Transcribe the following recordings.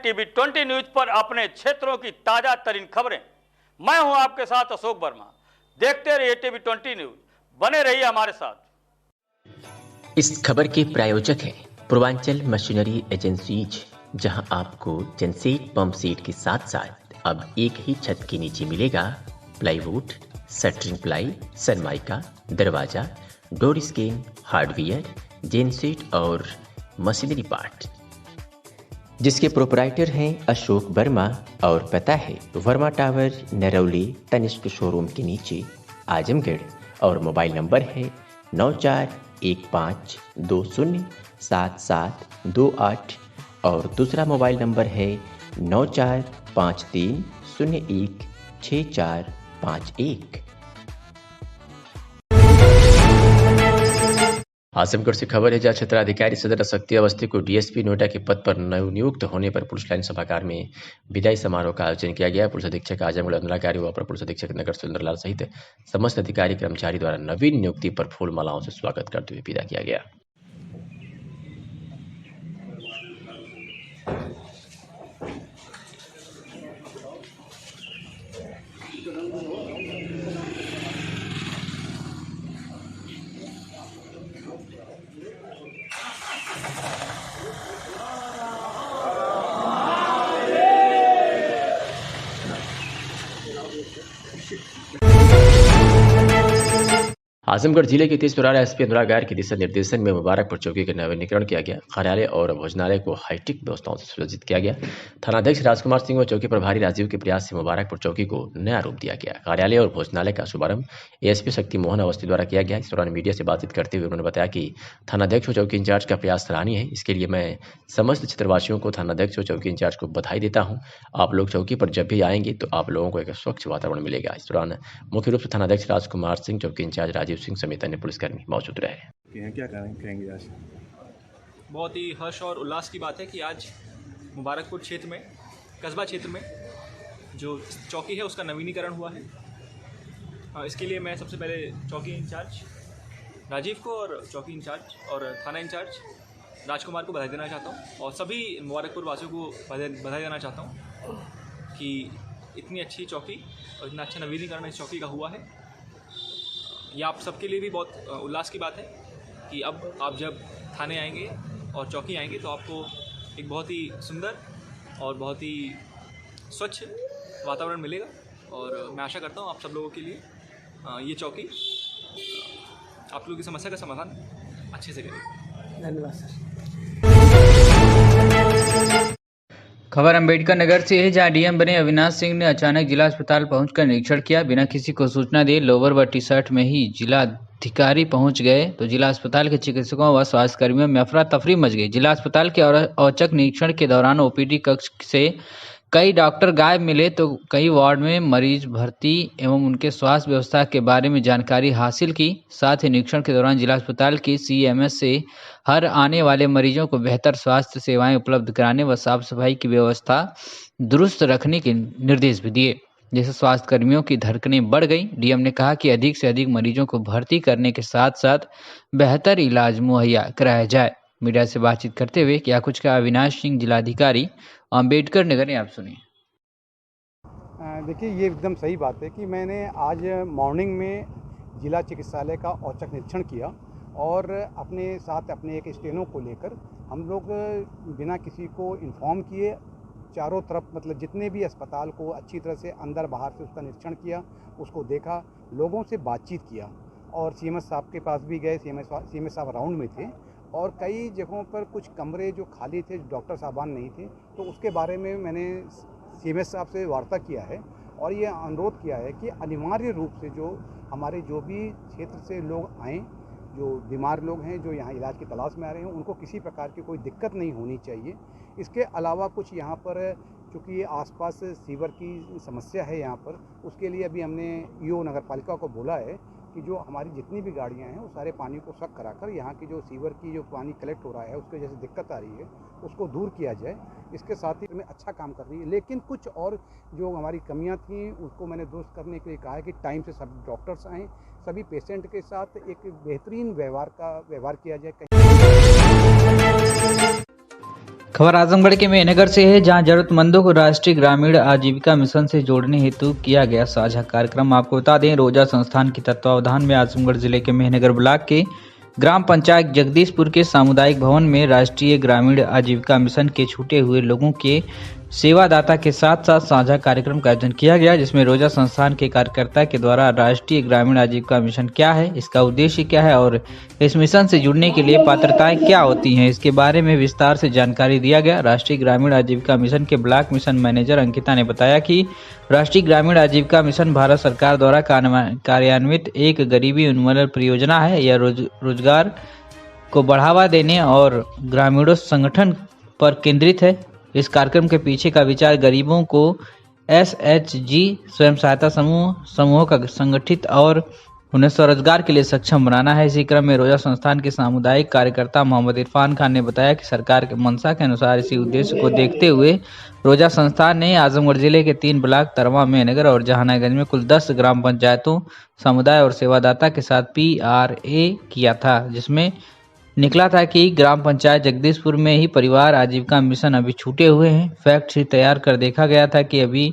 TV 20 news पर अपने क्षेत्रों की ताजा तरीन खबरें। मैं हूं आपके साथ अशोक वर्मा। देखते रहिए टीवी 20 न्यूज, बने रहिए हमारे साथ। इस खबर के प्रायोजक हैं पूर्वांचल मशीनरी एजेंसीज, जहां आपको जनसेट पंप सेट के साथ साथ अब एक ही छत के नीचे मिलेगा प्लाईवुड, शटरिंग प्लाई, सनमाइका, दरवाजा, डोर स्क्रीन, हार्डवेयर, जेनसेट और मशीनरी पार्ट, जिसके प्रोपराइटर हैं अशोक वर्मा और पता है वर्मा टावर, नरौली, तनिष्क शोरूम के नीचे, आजमगढ़। और मोबाइल नंबर है 9415207728 और दूसरा मोबाइल नंबर है 9453016451। आजमगढ़ से खबर है, जहां क्षेत्राधिकारी सदर शक्ति अवस्थी को डीएसपी नोएडा के पद पर नवनियुक्त होने पर पुलिस लाइन सभागार में विदाई समारोह का आयोजन किया गया। पुलिस अधीक्षक आजमगढ़ अंदराकारी व अपर पुलिस अधीक्षक नगर सुंदरलाल सहित समस्त अधिकारी कर्मचारी द्वारा नवीन नियुक्ति पर फूल मालाओं से स्वागत करते हुए विदा किया गया। आजमगढ़ जिले के तेज प्रभारी एसपी अनुराग गायर के दिशा निर्देशन में मुबारकपुर चौकी का नवीनीकरण किया गया। कार्यालय और भोजनालय को हाईटेक व्यवस्थाओं से सुसज्जित किया गया। थानाध्यक्ष राजकुमार सिंह व चौकी प्रभारी राजीव के प्रयास से मुबारकपुर चौकी को नया रूप दिया गया। कार्यालय और भोजनालय का शुभारंभ एएसपी शक्ति मोहन अवस्थी द्वारा किया गया। इस दौरान मीडिया से बातचीत करते हुए उन्होंने बताया कि थानाध्यक्ष व चौकी इंचार्ज का प्रयास सराहनीय है। इसके लिए मैं समस्त क्षेत्रवासियों को, थानाध्यक्ष व चौकी इंचार्ज को बधाई देता हूँ। आप लोग चौकी पर जब भी आएंगे तो आप लोगों को एक स्वच्छ वातावरण मिलेगा। इस दौरान मुख्य रूप से थानाध्यक्ष राजकुमार सिंह, चौकी इंचार्ज राजीव सिंह समेत अन्य पुलिसकर्मी मौजूद रहे। क्या कहेंगे आज? बहुत ही हर्ष और उल्लास की बात है कि आज मुबारकपुर क्षेत्र में, कस्बा क्षेत्र में जो चौकी है उसका नवीनीकरण हुआ है। इसके लिए मैं सबसे पहले चौकी इंचार्ज राजीव को और चौकी इंचार्ज और थाना इंचार्ज राजकुमार को बधाई देना चाहता हूँ और सभी मुबारकपुर वासियों को बधाई देना चाहता हूँ कि इतनी अच्छी चौकी और इतना अच्छा नवीनीकरण इस चौकी का हुआ है। ये आप सबके लिए भी बहुत उल्लास की बात है कि अब आप जब थाने आएंगे और चौकी आएंगे तो आपको एक बहुत ही सुंदर और बहुत ही स्वच्छ वातावरण मिलेगा। और मैं आशा करता हूँ आप सब लोगों के लिए ये चौकी आप लोगों की समस्या का समाधान अच्छे से करेगी। धन्यवाद सर। खबर अंबेडकर नगर से है, जहां डीएम बने अविनाश सिंह ने अचानक जिला अस्पताल पहुंचकर निरीक्षण किया। बिना किसी को सूचना दिए लोअर व टी शर्ट में ही जिला अधिकारी पहुंच गए तो जिला अस्पताल के चिकित्सकों व स्वास्थ्य कर्मियों में अफरा तफरी मच गई। जिला अस्पताल के औचक निरीक्षण के दौरान ओपीडी कक्ष से कई डॉक्टर गायब मिले तो कई वार्ड में मरीज भर्ती एवं उनके स्वास्थ्य व्यवस्था के बारे में जानकारी हासिल की। साथ ही निरीक्षण के दौरान जिला अस्पताल की सीएमएस से हर आने वाले मरीजों को बेहतर स्वास्थ्य सेवाएं उपलब्ध कराने व साफ सफाई की व्यवस्था दुरुस्त रखने के निर्देश भी दिए, जिससे स्वास्थ्य कर्मियों की धड़कनें बढ़ गई। डीएम ने कहा कि अधिक से अधिक मरीजों को भर्ती करने के साथ साथ बेहतर इलाज मुहैया कराया जाए। मीडिया से बातचीत करते हुए क्या कुछ कहा अविनाश सिंह, जिलाधिकारी अम्बेडकर नगर ने, आप सुनिए। देखिए, ये एकदम सही बात है कि मैंने आज मॉर्निंग में जिला चिकित्सालय का औचक निरीक्षण किया और अपने साथ अपने एक स्टेनो को लेकर हम लोग बिना किसी को इन्फॉर्म किए चारों तरफ, मतलब जितने भी अस्पताल को अच्छी तरह से अंदर बाहर से उसका निरीक्षण किया, उसको देखा, लोगों से बातचीत किया और सीएमएस साहब के पास भी गए। सीएमएस साहब राउंड में थे और कई जगहों पर कुछ कमरे जो खाली थे, डॉक्टर साहबान नहीं थे, तो उसके बारे में मैंने सीएमएस साहब से वार्ता किया है और ये अनुरोध किया है कि अनिवार्य रूप से जो हमारे जो भी क्षेत्र से लोग आएँ, जो बीमार लोग हैं, जो यहाँ इलाज की तलाश में आ रहे हैं, उनको किसी प्रकार की कोई दिक्कत नहीं होनी चाहिए। इसके अलावा कुछ यहाँ पर चूँकि आसपास सीवर की समस्या है यहाँ पर, उसके लिए अभी हमने ईओ नगर पालिका को बोला है कि जो हमारी जितनी भी गाड़ियाँ हैं वो सारे पानी को सक कराकर यहाँ की जो सीवर की जो पानी कलेक्ट हो रहा है उसके जैसे दिक्कत आ रही है उसको दूर किया जाए। इसके साथ ही में अच्छा काम कर रही है, लेकिन कुछ और जो हमारी कमियाँ थीं उसको मैंने दुरुस्त करने के लिए कहा है कि टाइम से सब डॉक्टर्स आएँ, सभी पेशेंट के साथ एक बेहतरीन व्यवहार किया जाए। खबर आजमगढ़ के मेहनगर से है, जहां जरूरतमंदों को राष्ट्रीय ग्रामीण आजीविका मिशन से जोड़ने हेतु किया गया साझा कार्यक्रम। आपको बता दें, रोजा संस्थान के तत्वावधान में आजमगढ़ जिले के मेहनगर ब्लॉक के ग्राम पंचायत जगदीशपुर के सामुदायिक भवन में राष्ट्रीय ग्रामीण आजीविका मिशन के छूटे हुए लोगों के सेवादाता के साथ साथ साझा कार्यक्रम का आयोजन किया गया, जिसमें रोजा संस्थान के कार्यकर्ता के द्वारा राष्ट्रीय ग्रामीण आजीविका मिशन क्या है, इसका उद्देश्य क्या है और इस मिशन से जुड़ने के लिए पात्रताएं क्या होती हैं, इसके बारे में विस्तार से जानकारी दिया गया। राष्ट्रीय ग्रामीण आजीविका मिशन के ब्लॉक मिशन मैनेजर अंकिता ने बताया कि राष्ट्रीय ग्रामीण आजीविका मिशन भारत सरकार द्वारा कार्यान्वित एक गरीबी उन्मूलन परियोजना है। यह रोजगार को बढ़ावा देने और ग्रामीणों संगठन पर केंद्रित है। इस कार्यक्रम के पीछे का विचार गरीबों को SHG स्वयं सहायता समूहों का संगठित और उन्हें स्वरोजगार के लिए सक्षम बनाना है। इसी क्रम में रोजा संस्थान के सामुदायिक कार्यकर्ता मोहम्मद इरफान खान ने बताया कि सरकार के मंशा के अनुसार इसी उद्देश्य को देखते हुए रोजा संस्थान ने आजमगढ़ जिले के 3 ब्लॉक तरवा, मेहनगर और जहानागंज में कुल 10 ग्राम पंचायतों, समुदाय और सेवादाता के साथ PRA किया था, जिसमें निकला था कि ग्राम पंचायत जगदीशपुर में ही परिवार आजीविका मिशन अभी छूटे हुए हैं। फैक्ट शीट तैयार कर देखा गया था कि अभी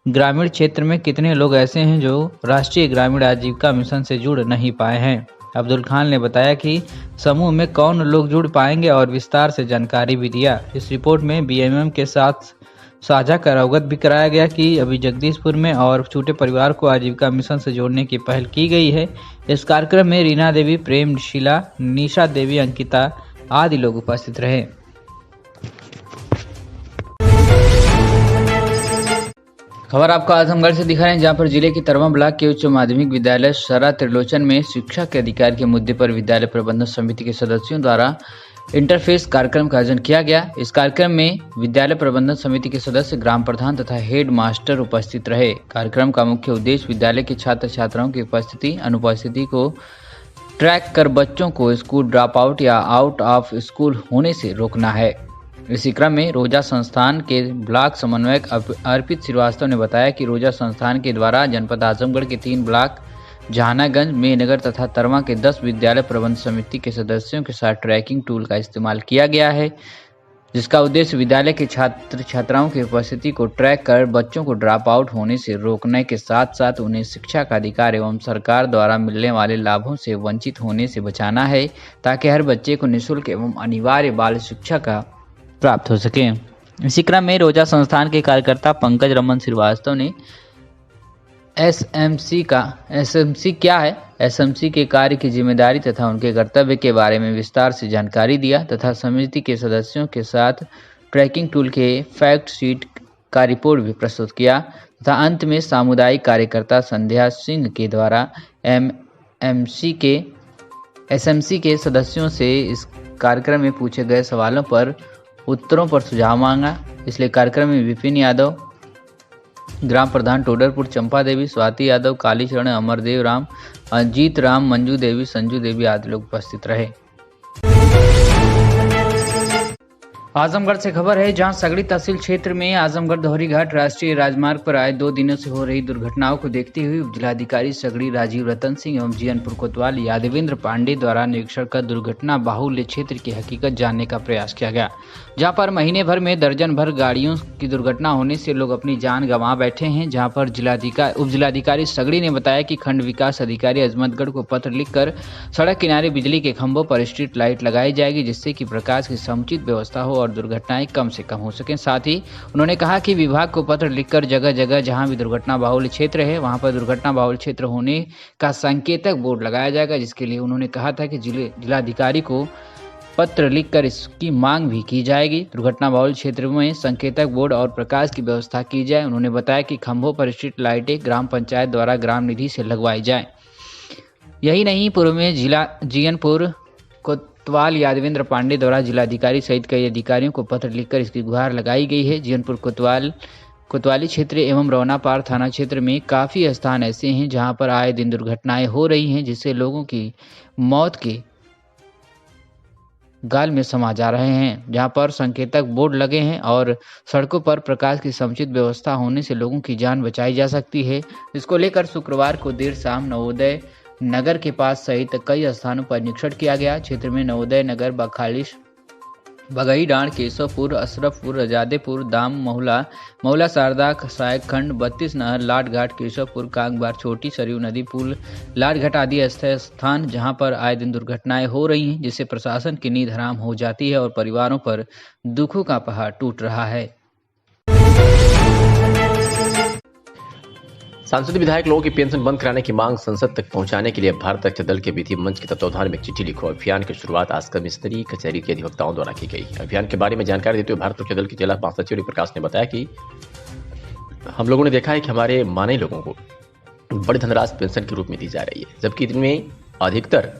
ग्रामीण क्षेत्र में कितने लोग ऐसे हैं जो राष्ट्रीय ग्रामीण आजीविका मिशन से जुड़ नहीं पाए हैं। अब्दुल खान ने बताया कि समूह में कौन लोग जुड़ पाएंगे और विस्तार से जानकारी भी दिया। इस रिपोर्ट में BMM के साथ साझा कर अवगत भी कराया गया कि अभी जगदीशपुर में और छूटे परिवार को आजीविका मिशन से जोड़ने की पहल की गई है। इस कार्यक्रम में रीना देवी, प्रेम शीला, निशा देवी, अंकिता आदि लोग उपस्थित रहे। खबर आपको आजमगढ़ से दिखा रहे हैं, जहां पर जिले के तरवा ब्लॉक के उच्च माध्यमिक विद्यालय सरा त्रिलोचन में शिक्षा के अधिकार के मुद्दे पर विद्यालय प्रबंधन समिति के सदस्यों द्वारा इंटरफेस कार्यक्रम का आयोजन किया गया। इस कार्यक्रम में विद्यालय प्रबंधन समिति के सदस्य, ग्राम प्रधान तथा हेड मास्टर उपस्थित रहे। कार्यक्रम का मुख्य उद्देश्य विद्यालय के छात्र छात्राओं की अनुपस्थिति को ट्रैक कर बच्चों को स्कूल ड्रॉप आउट या आउट ऑफ स्कूल होने से रोकना है। इसी क्रम में रोजा संस्थान के ब्लॉक समन्वयक अर्पित श्रीवास्तव ने बताया कि रोजा संस्थान के द्वारा जनपद आजमगढ़ के 3 ब्लॉक जहानागंज, मेहनगर तथा तरवा के 10 विद्यालय प्रबंधन समिति के सदस्यों के साथ ट्रैकिंग टूल का इस्तेमाल किया गया है, जिसका उद्देश्य विद्यालय के छात्र छात्राओं की उपस्थिति को ट्रैक कर बच्चों को ड्रॉप आउट होने से रोकने के साथ साथ उन्हें शिक्षा का अधिकार एवं सरकार द्वारा मिलने वाले लाभों से वंचित होने से बचाना है, ताकि हर बच्चे को निःशुल्क एवं अनिवार्य बाल शिक्षा का प्राप्त हो सके। इसी क्रम में रोजा संस्थान के कार्यकर्ता पंकज रमन श्रीवास्तव ने SMC क्या है, SMC के कार्य की जिम्मेदारी तथा उनके कर्तव्य के बारे में विस्तार से जानकारी दिया तथा समिति के सदस्यों के साथ ट्रैकिंग टूल के फैक्ट शीट का रिपोर्ट भी प्रस्तुत किया तथा अंत में सामुदायिक कार्यकर्ता संध्या सिंह के द्वारा SMC के सदस्यों से इस कार्यक्रम में पूछे गए सवालों पर उत्तरों पर सुझाव मांगा। इसलिए कार्यक्रम में विपिन यादव, ग्राम प्रधान टोडरपुर चंपा देवी, स्वाति यादव, कालीचरण, अमरदेव राम, अजीत राम, मंजू देवी, संजू देवी आदि लोग उपस्थित रहे। आजमगढ़ से खबर है, जहां सगड़ी तहसील क्षेत्र में आजमगढ़ दोहरी घाट राष्ट्रीय राजमार्ग पर आए 2 दिनों से हो रही दुर्घटनाओं को देखते हुए जिलाधिकारी सगड़ी राजीव रतन सिंह एवं जीयनपुर कोतवाल यादवेंद्र पांडे द्वारा निरीक्षण कर दुर्घटना बाहुल्य क्षेत्र की हकीकत जानने का प्रयास किया गया, जहां पर महीने भर में दर्जन भर गाड़ियों की दुर्घटना होने से लोग अपनी जान गंवा बैठे हैं। जहां पर उप जिलाधिकारी सगड़ी ने बताया कि खंड विकास अधिकारी अजमतगढ़ को पत्र लिखकर सड़क किनारे बिजली के खंभों पर स्ट्रीट लाइट लगाई जाएगी, जिससे कि प्रकाश की समुचित व्यवस्था हो और दुर्घटनाएं कम से कम हो सकें। साथ ही उन्होंने कहा कि विभाग को पत्र लिखकर जगह जगह जहां भी दुर्घटना बाहुल्य क्षेत्र है वहां पर दुर्घटना बाहुल्य क्षेत्र होने का संकेतक बोर्ड लगाया जाएगा, जिसके लिए उन्होंने कहा था कि जिलाधिकारी को पत्र लिखकर इसकी मांग भी की जाएगी। दुर्घटना बाहुल्य क्षेत्र में संकेतक बोर्ड और प्रकाश की व्यवस्था की जाए। उन्होंने बताया कि खंभों पर स्ट्रीट लाइटें ग्राम पंचायत द्वारा ग्राम निधि से लगवाई जाए। यही नहीं, पूर्व में जीयनपुर कोतवाल यादवेंद्र पांडे द्वारा जिलाधिकारी सहित कई अधिकारियों को पत्र लिखकर इसकी गुहार लगाई गई है। जीयनपुर कोतवाली क्षेत्र एवं रौनापार थाना क्षेत्र में काफ़ी स्थान ऐसे हैं जहां पर आए दिन दुर्घटनाएं हो रही हैं, जिससे लोगों की मौत के गाल में समा जा रहे हैं। जहां पर संकेतक बोर्ड लगे हैं और सड़कों पर प्रकाश की समुचित व्यवस्था होने से लोगों की जान बचाई जा सकती है। इसको लेकर शुक्रवार को देर शाम नवोदय नगर के पास सहित कई स्थानों पर निरीक्षण किया गया। क्षेत्र में नवोदय नगर, बखालिश, बगई डांड, केशवपुर, अशरफपुर, रजादेपुर, दाम, महुला शारदा, सहायक खंड, 32 नहर, लाट घाट, केशवपुर, कांगबार, छोटी सरयू नदी पुल, लाट घाट आदि ऐसे स्थान जहां पर आए दिन दुर्घटनाएं हो रही हैं, जिससे प्रशासन की नींद हराम हो जाती है और परिवारों पर दुखों का पहाड़ टूट रहा है। सांसद विधायक लोगों की पेंशन बंद कराने की मांग संसद तक पहुंचाने के लिए भारत रक्षा दल के विधि मंच के तत्वावधान में एक चिट्ठी लिखो। अभियान की शुरुआत आज कमिश्नरी कचहरी के अधिवक्ताओं द्वारा की गई। अभियान के बारे में जानकारी देते हुए भारत रक्षा दल के जिला महासचिव प्रकाश ने बताया कि हम लोगों ने देखा है कि हमारे माने लोगों को बड़ी धनराशि पेंशन के रूप में दी जा रही है, जबकि इनमें अधिकतर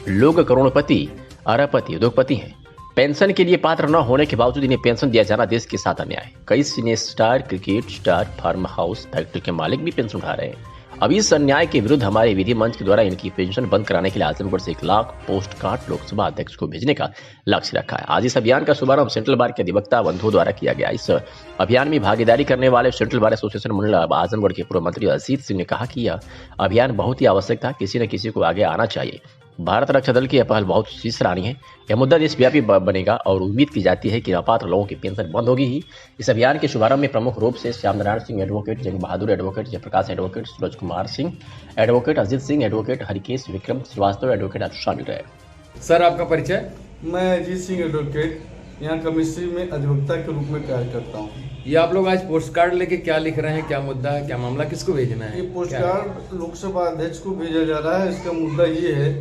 लोग करोड़पति, अरबपति, उद्योगपति हैं। पेंशन के लिए पात्र न होने के बावजूद इन्हें पेंशन दिया जाना देश के साथ अन्याय है। कई cine star, cricket star, farm house, factory के मालिक भी पेंशन उठा रहे हैं। अब इस अन्याय के विरुद्ध हमारे विधि मंच के द्वारा इनकी पेंशन बंद कराने के लिए आजमगढ़ से 1 लाख पोस्ट कार्ड लोकसभा अध्यक्ष को भेजने का लक्ष्य रखा है। आज इस अभियान का शुभारंभ सेंट्रल बार के अधिवक्ता बंधुओं द्वारा किया गया। इस अभियान में भागीदारी करने वाले सेंट्रल बार एसोसिएशन मंडल आजमगढ़ के पूर्व मंत्री अजीत सिंह ने कहा कि यह अभियान बहुत ही आवश्यक था, किसी न किसी को आगे आना चाहिए। भारत रक्षा दल की यह पहल बहुत ही सराहनीय है। यह मुद्दा देशव्यापी बनेगा और उम्मीद की जाती है कि अपात्र लोगों की पेंशन बंद होगी ही। इस अभियान के शुभारंभ में प्रमुख रूप से Shyam Narayan Singh advocate, Jang Bahadur advocate, Jayprakash advocate, Suraj Kumar Singh advocate, Ajit Singh advocate, Harikesh Vikram Srivastava advocate आदि शामिल रहे। सर, आपका परिचय? मैं अजीत सिंह एडवोकेट, यहाँ कमिश्नरी में अधिवक्ता के रूप में कार्य करता हूँ। ये आप लोग आज पोस्ट कार्ड लेके क्या लिख रहे हैं, क्या मुद्दा है, क्या मामला, किसको भेजना है? ये पोस्ट कार्ड लोकसभा अध्यक्ष को भेजा जा रहा है। इसका मुद्दा ये है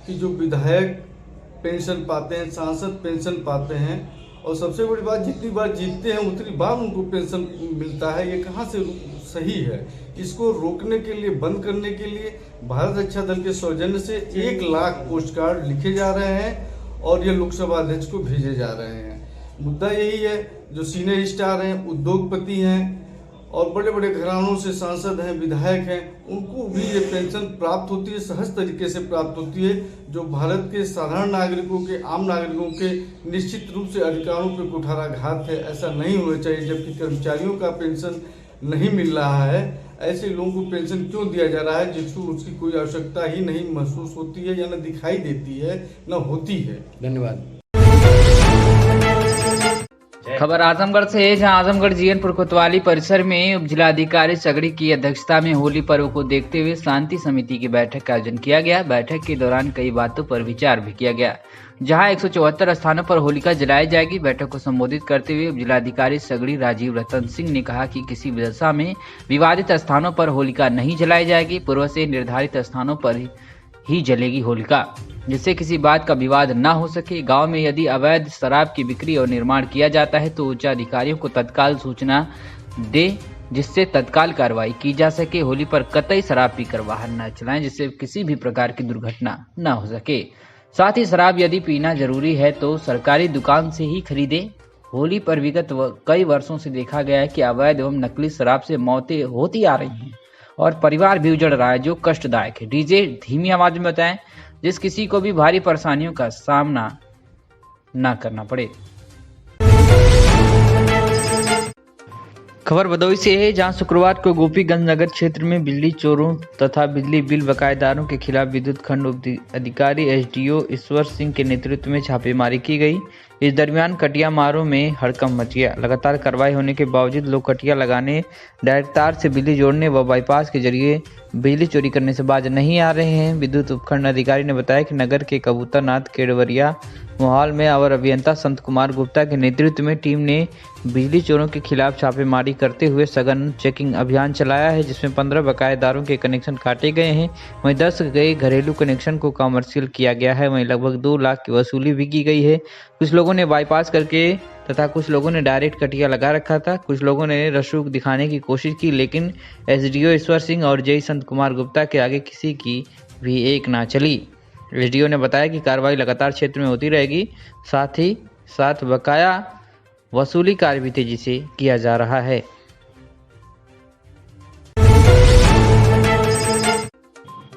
कि जो विधायक पेंशन पाते हैं, सांसद पेंशन पाते हैं, और सबसे बड़ी बात, जितनी बार जीतते हैं उतनी बार उनको पेंशन मिलता है, ये कहाँ से सही है? इसको रोकने के लिए, बंद करने के लिए भारत रक्षा दल के सौजन्य से 1 लाख पोस्ट कार्ड लिखे जा रहे हैं और ये लोकसभा अध्यक्ष को भेजे जा रहे हैं। मुद्दा यही है, जो सीनियर स्टार हैं, उद्योगपति हैं और बड़े बड़े घरानों से सांसद हैं, विधायक हैं, उनको भी ये पेंशन प्राप्त होती है, सहज तरीके से प्राप्त होती है, जो भारत के साधारण नागरिकों के, आम नागरिकों के निश्चित रूप से अधिकारों पर कुठाराघात है। ऐसा नहीं होना चाहिए। जबकि कर्मचारियों का पेंशन नहीं मिल रहा है, ऐसे लोगों को पेंशन क्यों दिया जा रहा है जिसको उसकी कोई आवश्यकता ही नहीं महसूस होती है, या न दिखाई देती है, न होती है। धन्यवाद। खबर आजमगढ़ से है, जहां आजमगढ़ जीएनपुर कोतवाली परिसर में उप जिलाधिकारी सगड़ी की अध्यक्षता में होली पर्व को देखते हुए शांति समिति की बैठक का आयोजन किया गया। बैठक के दौरान कई बातों पर विचार भी किया गया, जहां 174 स्थानों पर होलिका जलाई जाएगी। बैठक को संबोधित करते हुए उप जिलाधिकारी सगड़ी राजीव रतन सिंह ने कहा कि किसी भी दशा में विवादित स्थानों पर होलिका नहीं जलाई जाएगी। पूर्व से निर्धारित स्थानों पर ही जलेगी होलिका, जिससे किसी बात का विवाद न हो सके। गांव में यदि अवैध शराब की बिक्री और निर्माण किया जाता है तो उच्च अधिकारियों को तत्काल सूचना दे, जिससे तत्काल कार्रवाई की जा सके। होली पर कतई शराब पीकर वाहन न चलाएं, जिससे किसी भी प्रकार की दुर्घटना न हो सके। साथ ही शराब यदि पीना जरूरी है तो सरकारी दुकान से ही खरीदे। होली पर विगत कई वर्षों से देखा गया है कि अवैध एवं नकली शराब से मौतें होती आ रही हैं और परिवार भी उजड़ रहा है, जो कष्टदायक है। डीजे धीमी आवाज में बताएं, जिस किसी को भी भारी परेशानियों का सामना ना करना पड़े। खबर भदोही से है, जहां शुक्रवार को गोपीगंज नगर क्षेत्र में बिजली चोरों तथा बिजली बिल बकायेदारों के खिलाफ विद्युत खंड उप अधिकारी एसडीओ ईश्वर सिंह के नेतृत्व में छापेमारी की गई। इस दरमियान कटिया मारों में हड़कंप मच गया। लगातार कार्रवाई होने के बावजूद लोग कटिया लगाने, डायरेक्ट तार से बिजली जोड़ने व बाईपास के जरिए बिजली चोरी करने से बाज नहीं आ रहे हैं। विद्युत उपखंड अधिकारी ने बताया कि नगर के कबूतरनाथ, केड़वरिया मोहाल में अवर अभियंता संत कुमार गुप्ता के नेतृत्व में टीम ने बिजली चोरों के खिलाफ छापेमारी करते हुए सघन चेकिंग अभियान चलाया है, जिसमें 15 बकायेदारों के कनेक्शन काटे गए हैं। वहीं 10 गए घरेलू कनेक्शन को कमर्शियल किया गया है। वहीं लगभग 2 लाख की वसूली भी की गई है। कुछ लोगों ने बाईपास करके तथा कुछ लोगों ने डायरेक्ट कटिया लगा रखा था। कुछ लोगों ने रसूख दिखाने की कोशिश की, लेकिन एसडीओ ईश्वर सिंह और जय संत कुमार गुप्ता के आगे किसी की भी एक ना चली। एसडीओ ने बताया कि कार्रवाई लगातार क्षेत्र में होती रहेगी, साथ ही साथ बकाया वसूली कार्य भी तेजी से किया जा रहा है।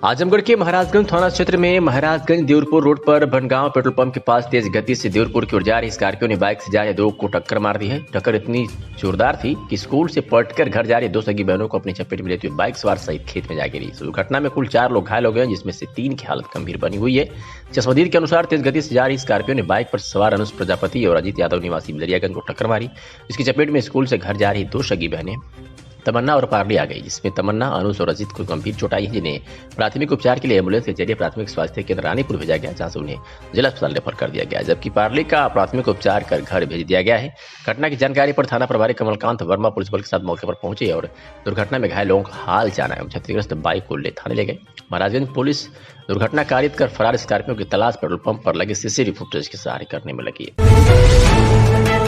आजमगढ़ के महाराजगंज थाना क्षेत्र में महाराजगंज देवरपुर रोड पर बनगांव पेट्रोल पंप के पास तेज गति से देवरपुर की ओर जा रही स्कॉर्पियो ने बाइक से जा रहे दो को टक्कर मार दी है। टक्कर इतनी जोरदार थी कि स्कूल से पलटकर घर जा रही दो सगी बहनों को अपनी चपेट में लेते हुए बाइक सवार सहित खेत में जा गिरी। इस दुर्घटना में कुल 4 लोग घायल हो गए, जिसमें से 3 की हालत गंभीर बनी हुई है। चश्मदीद के अनुसार तेज गति से जा रही स्कॉर्पियो ने बाइक पर सवार अनुज प्रजापति और अजीत यादव निवासी बिलरियागंज को टक्कर मारी। इसकी चपेट में स्कूल से घर जा रही दो सगी बहनें तमन्ना और पारली आ गई, जिसमें तमन्ना, अनुज और अजीत को गंभीर चोट आई है, जिन्हें प्राथमिक उपचार के लिए एम्बुलेंस के जरिए प्राथमिक स्वास्थ्य केंद्र रानीपुर भेजा गया, जहां से उन्हें जिला अस्पताल रेफर कर दिया गया, जबकि पारली का प्राथमिक उपचार कर घर भेज दिया गया है। घटना की जानकारी पर थाना प्रभारी कमलकांत वर्मा पुलिस बल के साथ मौके पर पहुंचे और दुर्घटना में घायल लोगों का हाल जाना एवं क्षतिग्रस्त बाइक को ले थाने ले गए। महाराजगंज पुलिस दुर्घटना कारित कर फरार स्कॉर्पियो की तलाश पेट्रोल पंप पर लगे सीसीटीवी फुटेज के सहारे करने में लगी है।